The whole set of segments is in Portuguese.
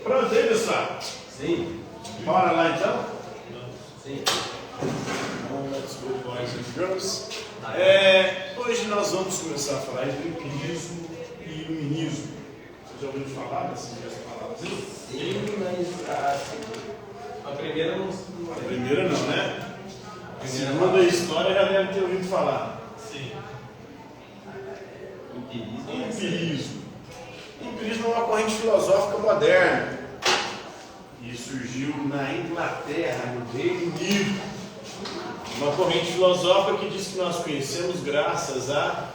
Pronto aí, pessoal? Sim. Bora lá então? Sim. Let's go, boys and girls. Hoje nós vamos começar a falar de empirismo e iluminismo. Você já ouviu falar dessas palavras aí? Sim, mas a primeira não. A primeira não, né? A segunda história já deve ter ouvido falar. Sim. Empirismo. Empirismo. Empirismo é uma corrente filosófica moderna e surgiu na Inglaterra, no Reino Unido. Uma corrente filosófica que diz que nós conhecemos graças à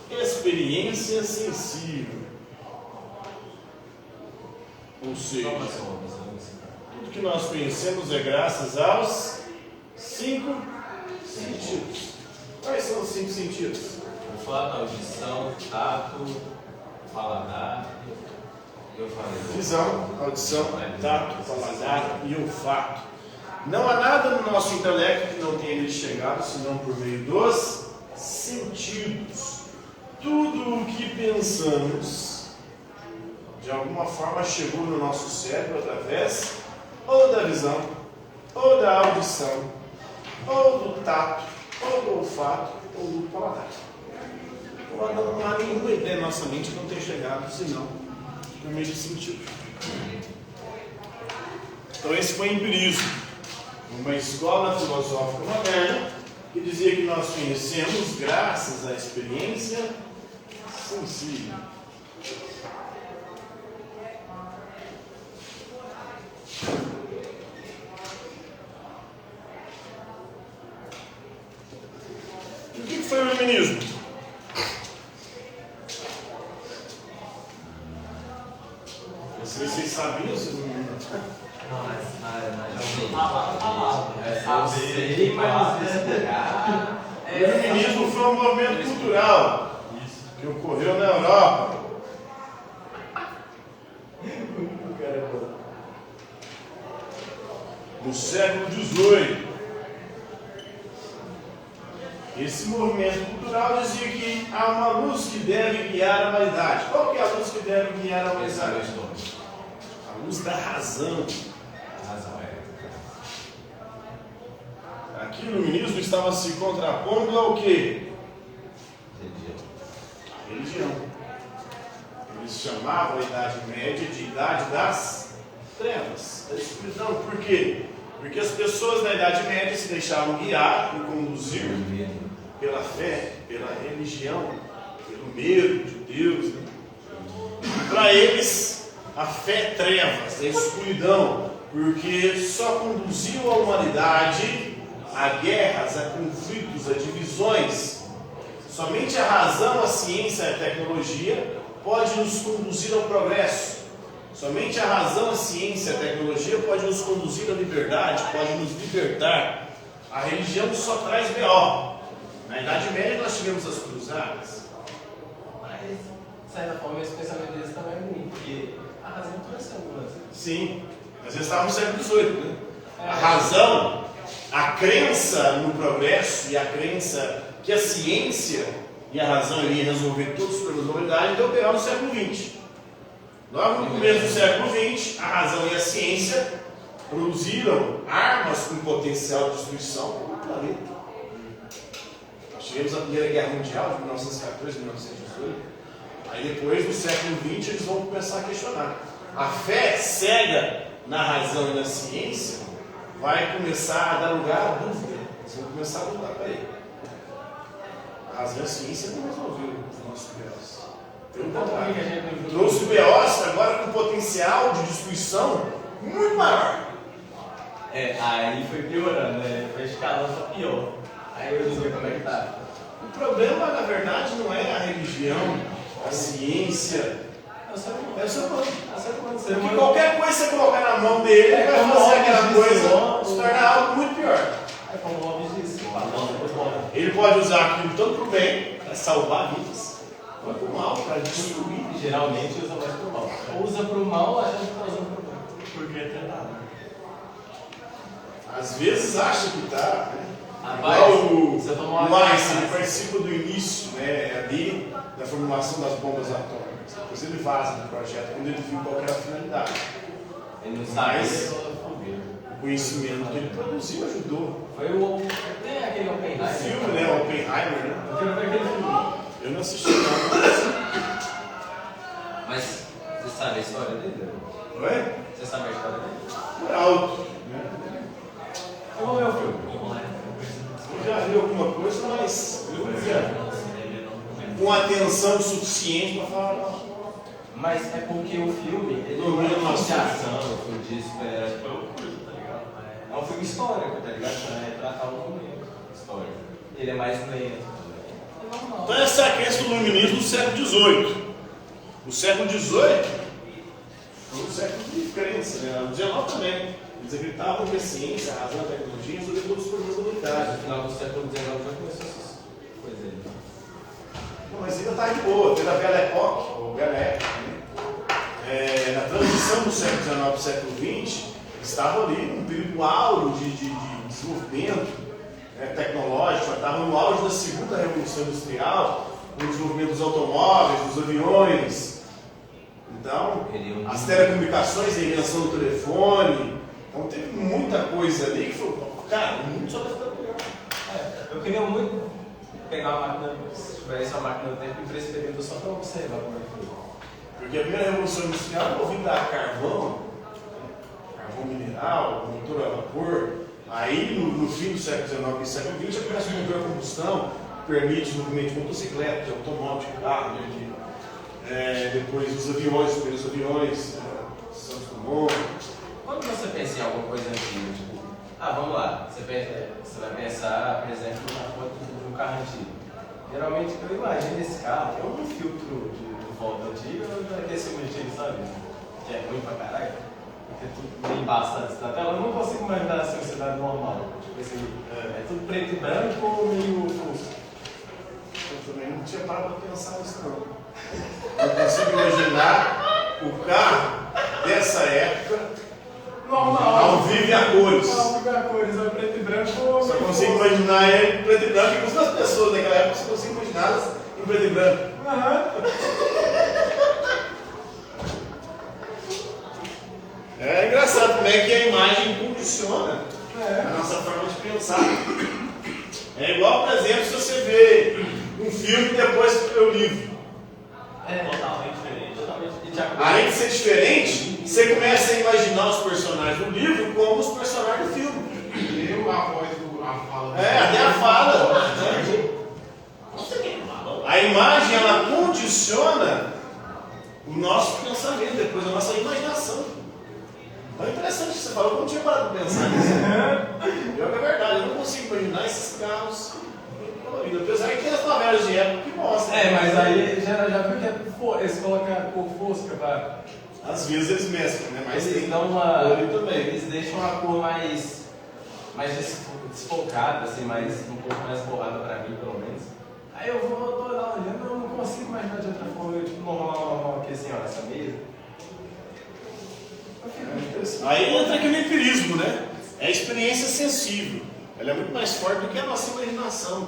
experiência sensível. Ou seja, tudo que nós conhecemos é graças aos 5 sentidos. Quais são os 5 sentidos? Olfato, audição, tato, paladar e olfato. Visão, audição, tato, paladar e olfato. Não há nada no nosso intelecto que não tenha ele chegado, senão por meio dos sentidos. Tudo o que pensamos, de alguma forma, chegou no nosso cérebro através ou da visão, ou da audição, ou do tato, ou do olfato, ou do paladar. Não há nenhuma ideia na nossa mente que não tenha chegado, senão por meio do sentido. Então esse foi o empirismo. Uma escola filosófica moderna que dizia que nós conhecemos graças à experiência sensível. E o que foi o iluminismo? Vocês sabiam? Vocês não... Não, mas já sei, mas O iluminismo foi um movimento cultural que ocorreu na Europa. No século XVIII. Esse movimento cultural dizia que há uma luz que deve guiar a humanidade. Qual que é a luz que deve guiar a humanidade? A luz da razão. Aqui o iluminismo estava se contrapondo ao quê? A religião. Eles chamavam a Idade Média de Idade das Trevas, da escuridão. Por quê? Porque as pessoas na Idade Média se deixavam guiar e conduzir pela fé, pela religião, pelo medo de Deus. Né? Para eles, a fé é trevas, é escuridão, porque só conduziu a humanidade a guerras, a conflitos, a divisões. Somente a razão, a ciência e a tecnologia pode nos conduzir ao progresso. Somente a razão, a ciência e a tecnologia pode nos conduzir à liberdade, pode nos libertar. A religião só traz B.O. Na Idade Média nós tivemos as cruzadas. Mas, de certa forma, esse pensamento deles também é ruim, porque a razão trouxe algumas. Sim, mas eles estavam no século XVIII, né? A razão, a crença no progresso e a crença que a ciência e a razão iriam resolver todos os problemas da humanidade deu B.O. no século XX. Logo no começo do século XX, a razão e a ciência produziram armas com potencial de destruição para o planeta. Nós tivemos a Primeira Guerra Mundial de 1914 e 1918. Aí depois, no século XX, eles vão começar a questionar. A fé cega na razão e na ciência vai começar a dar lugar à dúvida. Eles vão começar a dudar. Peraí. A razão e a ciência não resolveram os nossos B.O.s. Pelo contrário, trouxe B.O.s agora com potencial de destruição muito maior. Aí foi piorando, né? Foi escalando pra pior. Aí eu não sei como é que tá. O problema, na verdade, não é a religião, a ciência. É o ser humano. É o ser humano. Porque Qualquer coisa que você colocar na mão dele, ele vai fazer aquela coisa se tornar algo muito pior. É como o Lopes disse. Ele pode usar aquilo tanto para o bem, para salvar vidas, quanto para o mal, para destruir. Geralmente usa mais pro mal. Usa pro mal achando que tá usando pro bem. Porque é treinado. Às vezes acha que está, né? Rapaz, Igual o Einstein, ele participa do início, né, ali, da formulação das bombas atômicas. Depois ele vaza do projeto quando ele viu qual era a finalidade. Ele não sabia Mas fogueira. o conhecimento que ele produziu ajudou. Foi o. Tem aquele O Oppenheimer. filme, né? Oppenheimer, né? Eu quero ver aquele filme. Eu não assisti não. Mas você sabe a história dele? Oi? Você sabe a história dele? Por alto. Né? Eu vou ver o filme. Eu já vi alguma coisa, mas eu não vi com atenção suficiente para falar não. Mas é porque o filme, ele Não não é é um uma filme de ação. ação, um filme de super-herói, tá ligado? É um filme histórico, tá ligado? É tratar um momento histórico. Ele é mais lento. É normal. Então essa é a crença do iluminismo do século XVIII. O século XVIII foi um século de crença, né? O XIX também. Eles acreditavam que a ciência, a razão, a tecnologia resolvia todos os problemas da No humanidade. final do século XIX já começou essas coisas aí. Não, mas ainda está de boa, teve a Belle Époque, ou Belle Époque, né? Na transição do século XIX para o século XX, estava ali num período áureo de desenvolvimento, né, tecnológico, estava no auge da segunda revolução industrial, no desenvolvimento dos automóveis, dos aviões. Então, as telecomunicações, a invenção do telefone. Então, teve muita coisa ali que foi, cara, o mundo só vai ficar melhor. Eu queria muito pegar uma máquina, se tivesse uma máquina do tempo e para esse período só para observar como é que foi. Porque a primeira revolução industrial envolvia carvão, carvão mineral, motor a vapor. Aí, no fim do século XIX e século XX, aparece o motor a combustão, que permite o desenvolvimento de motocicleta, de automóvel, de carro, depois os aviões, os primeiros aviões, Santos Dumont. Quando você pensa em alguma coisa antiga, tipo, vamos lá, você vai pensar, por exemplo, na foto de um carro antigo. Geralmente, eu imagino esse carro, é um filtro de volta antiga ou de aquecimento antigo, sabe? Que é ruim pra caralho, porque é tudo meio embaçado na tela. Eu não consigo imaginar a sociedade normal. Tipo, esse, é tudo preto e branco ou meio fosco? Eu também não tinha parado para pensar nisso, não. Eu consigo imaginar o carro dessa época. Normal. Ao vivo e a cores. Ao vivo e a cores, é preto e branco ou Só consigo imaginar ele preto e branco, e com as pessoas daquela época só consigo imaginá-las em preto e branco. É engraçado como é que a imagem condiciona a nossa forma de pensar. É igual, por exemplo, se você vê um filme e depois vê o livro. É totalmente diferente. Além de ser diferente, você começa a imaginar os personagens do livro como os personagens do filme. A fala. Até a fala. A imagem, ela condiciona o nosso pensamento, depois a nossa imaginação. Então é interessante que você falou, eu não tinha parado de pensar nisso. Pior que é verdade, eu não consigo imaginar esses carros pela vida. Apesar que tem as novelas de época que mostram. Mas aí já viu que eles colocam a cor fosca pra... Às vezes eles mesclam, né? Mas eles tem dão cor também. Eles deixam a cor mais desfocada, assim, um pouco mais borrada pra mim, pelo menos. Aí eu tô lá olhando, eu não consigo imaginar de outra forma, tipo, normal, aqui assim, ó, essa mesa. Aí entra aquele empirismo, né? É a experiência sensível. Ela é muito mais forte do que a nossa imaginação.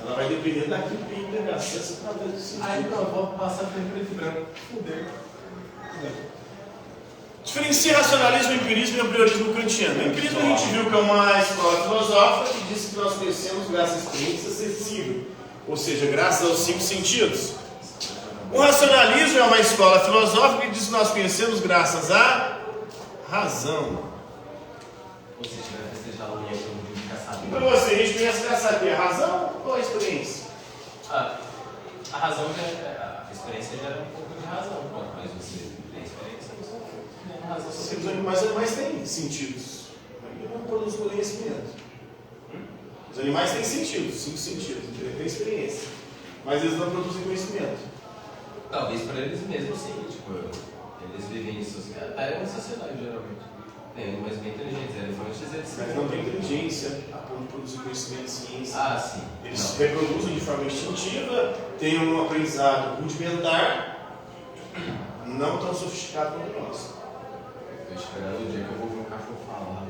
Ela vai depender daquilo que a gente teve acesso através do sentido. Aí não, eu vou passar por preto e branco. Fudeu. Diferencia racionalismo, empirismo e empriorismo kantiano. O empirismo a gente viu que é uma escola filosófica que diz que nós conhecemos graças à experiência sensível, ou seja, graças aos 5 sentidos. O racionalismo é uma escola filosófica que diz que nós conhecemos graças à razão. Ou seja, vai festejar o dia todo de ficar sabendo. Então você, a gente conhece graças a quê? A razão ou a experiência? A razão a experiência gera um pouco de razão, quanto mais você tem experiência, você tem razão. Porque os animais têm sentidos. Ele não produz conhecimento. Os animais têm sentidos, 5 sentidos, ele tem experiência. Mas eles não produzem conhecimento. Talvez para eles mesmos sim, tipo, eles vivem em sociedade geralmente. Tem animais bem inteligentes, elefantes Mas não tem inteligência a ponto de produzir conhecimento e ciência. Sim. Eles se reproduzem de forma instintiva, têm um aprendizado rudimentar, não tão sofisticado como nós. Estou esperando o dia que eu vou ver um cachorro falar.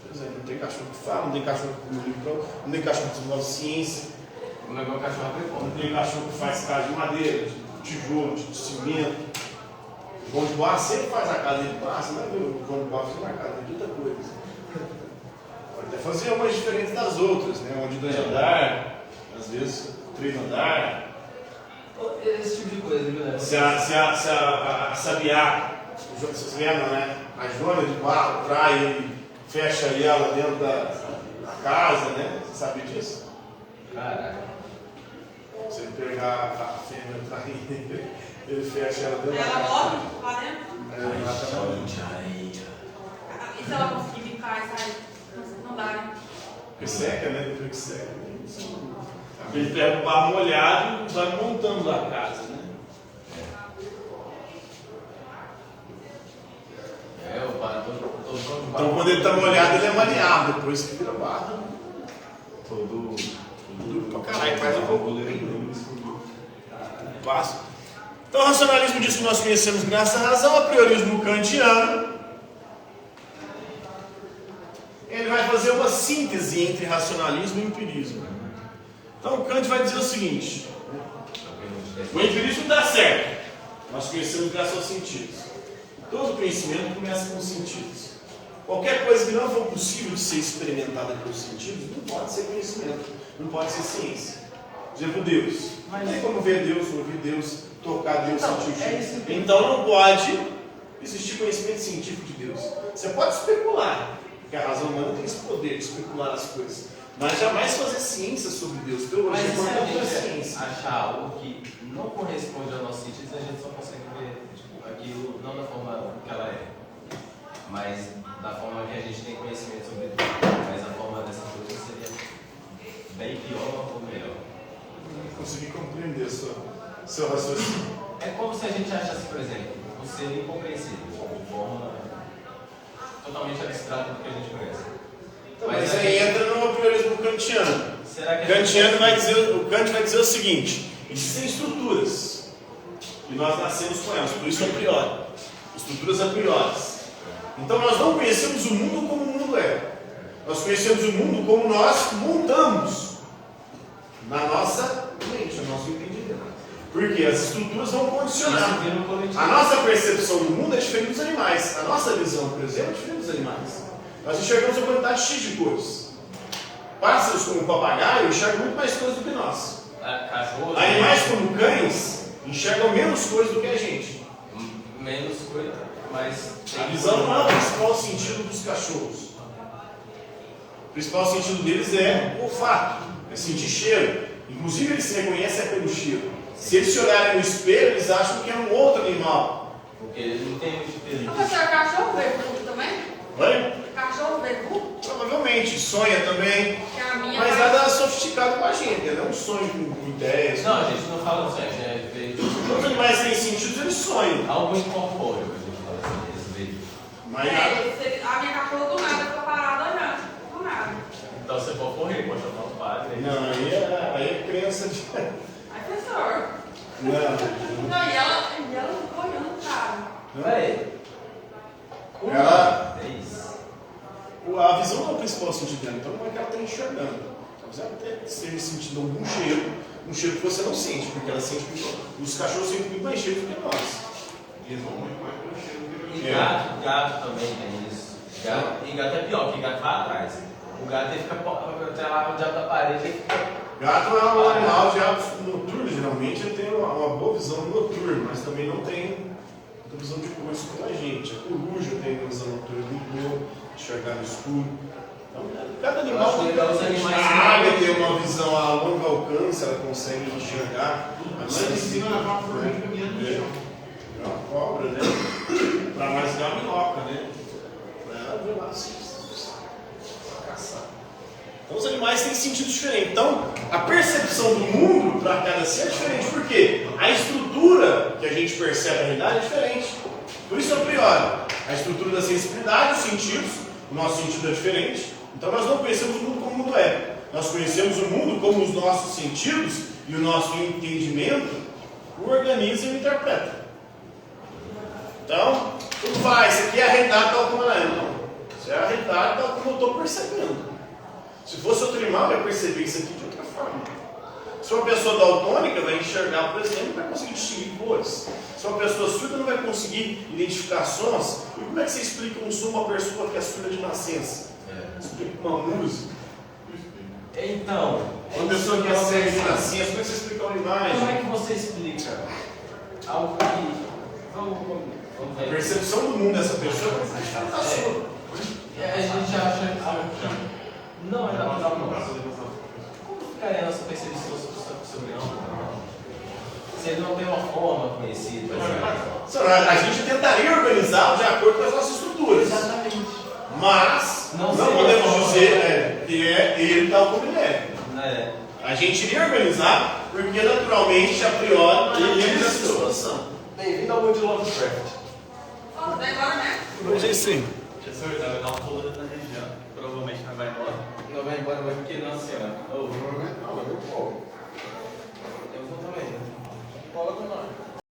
Pois é, não tem cachorro que fala, não tem cachorro que comunica, não tem cachorro que desenvolve ciência, O meu cachorro abre não fome. tem cachorro que faz casa de madeira, de tijolo, de cimento. João de Barro sempre faz a casa dele massa, não é o João de Barro fazendo a casa dele, outra coisa. Pode até fazer umas diferentes das outras, né? Uma de 2 andares, às vezes 3 andares. Esse tipo de coisa, viu? Se a Sabiá, não, né? A Joana de Barro trai e fecha ela dentro da casa, né? Você sabe disso? Caraca. Se ele pegar a fêmea e trair, ele fecha ela dentro da Ela casa. morre lá dentro? Ela tá morrendo. E se ela conseguir bicar e sair? Não dá, né? Porque seca, né? Depois que seca. Ele pega o barro molhado e vai montando a casa, né? O barro todo Então quando ele está molhado, ele é maniado, depois que vira barro. Todo duro pra caralho, faz um pouco fácil. Então o racionalismo diz que nós conhecemos graças à razão, a priorismo kantiano. Ele vai fazer uma síntese entre racionalismo e empirismo. Então Kant vai dizer o seguinte: o empirismo dá certo, nós conhecemos graças aos sentidos. Todo conhecimento começa com os sentidos. Qualquer coisa que não for possível de ser experimentada pelos sentidos não pode ser conhecimento, não pode ser ciência. Por exemplo, Deus. Não tem como ver Deus, ouvir Deus, tocar Deus, sentir o Então não pode existir conhecimento científico de Deus. Você pode especular, porque a razão humana tem esse poder de especular as coisas, mas jamais fazer ciência sobre Deus. Teologia Mas se a não é gente ciência. achar algo que não corresponde aos nossos sentidos, a gente só consegue ver aquilo não da forma que ela é, mas da forma que a gente tem conhecimento sobre Deus. Mas a forma dessa coisa seria bem pior ou melhor. Não consegui compreender seu raciocínio. É como se a gente achasse, por exemplo, o ser incompreensível, de forma totalmente abstrata do que a gente conhece. Mas aí entra no priorismo kantiano. Será que O Kant vai dizer o seguinte: existem estruturas e nós nascemos com elas, por isso a priori. Estruturas a priori. Então nós não conhecemos o mundo como o mundo é. Nós conhecemos o mundo como nós montamos na nossa mente, no nosso entendimento. Porque as estruturas vão condicionar. A nossa percepção do mundo é diferente dos animais. A nossa visão, por exemplo, é diferente dos animais. Nós enxergamos uma quantidade X de cores. Pássaros como o papagaio enxergam muito mais cores do que nós. Cachorro, Animais como cães enxergam menos cores do que a gente. menos coisa, mas A visão não é o principal sentido dos cachorros. O principal sentido deles é o olfato, é sentir cheiro. Inclusive eles se reconhecem pelo cheiro. Se eles se olharem no espelho, eles acham que é um outro animal. porque ele não tem diferença. Professor, cachorro vê vulto também? Oi? Cachorro vê vulto? Provavelmente, sonha também. Que a minha Mas vai- nada sofisticado com a gente, não é um sonho com ideias. Não, a gente não fala assim, a gente vê Todos os animais têm sentidos, eles sonham. algo incorpóreo, a gente fala assim, eles veem. Mas nada. A minha cachorra do nada ficou parada olhando. Do nada. Então você pode correr, pode chamar o padre. Não, aí é crença de. Aí, professor. Não. Não, e ela ficou olhando, cara. Peraí. Ela- É isso. A visão não é o principal sentido dela, então não é que ela está enxergando. Talvez ela até esteja sentindo algum cheiro, um cheiro que você não sente, porque ela sente muito. Os cachorros sentem muito mais cheiro do que nós. Eles vão muito mais pelo cheiro do que E gato também tem isso. E gato é pior, porque gato vai atrás. O gato ele fica até lá o diabo da parede e fica. Gato é um animal de hábito noturno, geralmente ele tem uma boa visão noturna, mas também não tem muita visão de coisas como a gente. A coruja tem uma visão noturna muito boa, enxergar no escuro. Então, cada animal acho legal os animais a águia tem uma visão a longo alcance, ela consegue enxergar. Mas Mas ensina a levar a formiga caminhando no chão. é uma cobra, né? Para mais dar uma minhoca, né? Para ela ver lá assim, caçar. Então os animais têm sentidos diferentes. Então a percepção do mundo para cada ser é diferente. Por quê? A estrutura que a gente percebe a realidade é diferente. Por isso, a priori, a estrutura da sensibilidade, os sentidos, o nosso sentido é diferente. Então nós não conhecemos o mundo como o mundo é. Nós conhecemos o mundo como os nossos sentidos e o nosso entendimento o organiza e o interpreta. Então, tudo vai, isso aqui é a realidade tal como ela é. Não. Isso é a realidade tal como eu estou percebendo. Se fosse outro animal, eu ia perceber isso aqui de outra forma. Se uma pessoa daltônica vai enxergar, por exemplo, não vai conseguir distinguir cores. Se uma pessoa surda não vai conseguir conseguir identificar sons. E como é que você explica um som a uma pessoa que é surda de nascença? Explica uma música. Então, Uma pessoa que é cega de nascença, como é que você explica uma imagem? como é que você explica algo que... Vamos A ver. percepção do mundo dessa pessoa é que ela está surda. A gente acha... Não é natural, não. Como ficaria a nossa percepção sobre não? Se ele não tem uma forma conhecida. A gente tentaria organizar de acordo com as nossas estruturas. Exatamente. Mas Não não seria podemos forma, dizer que é ele tal como ele é. É. A gente iria organizar porque naturalmente, a priori, ele é essa situação. Bem-vindo ao mundo de Lovecraft. Ó, vai embora mesmo. Hoje é sim. Professor, vai dar um pulo na região. Provavelmente não vai embora. Não vai embora, vai porque não, senhora. Não, mas eu vou. Eu vou também. Coloca nós.